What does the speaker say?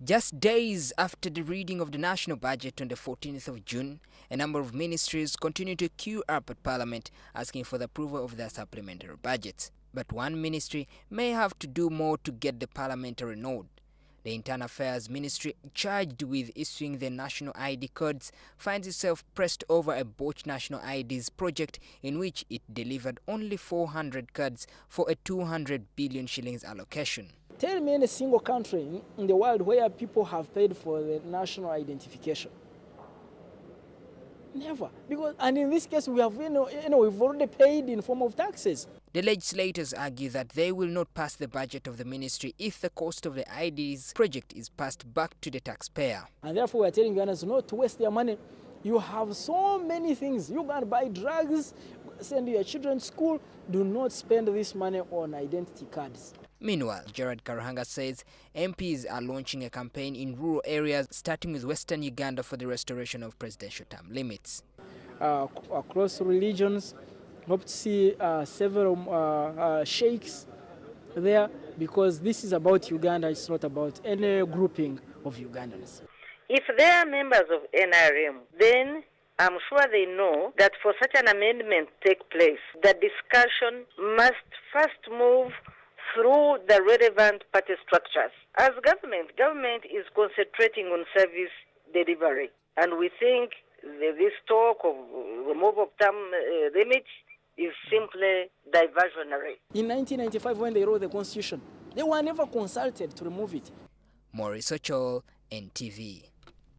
Just days after the reading of the national budget on the 14th of June, a number of ministries continue to queue up at Parliament asking for the approval of their supplementary budgets. But one ministry may have to do more to get the parliamentary nod. The Internal Affairs Ministry, charged with issuing the National ID codes, finds itself pressed over a botched National IDs project in which it delivered only 400 cards for a 200 billion shillings allocation. Tell me any single country in the world where people have paid for the national identification. Never. And in this case, we have, we've already paid in form of taxes. The legislators argue that they will not pass the budget of the ministry if the cost of the IDs project is passed back to the taxpayer. And therefore, we're telling Ugandans not to waste their money. You have so many things. You can buy drugs, send your children to school. Do not spend this money on identity cards. Meanwhile, Gerard Karuhanga says MPs are launching a campaign in rural areas, starting with Western Uganda for the restoration of presidential term limits. Across religions, hope to see several sheikhs there, because this is about Uganda, it's not about any grouping of Ugandans. If they are members of NRM, then I'm sure they know that for such an amendment to take place, the discussion must first move through the relevant party structures. As government is concentrating on service delivery, and we think this talk of removal of term limits is simply diversionary. In 1995, when they wrote the Constitution, they were never consulted to remove it. Maurice Ochol, NTV.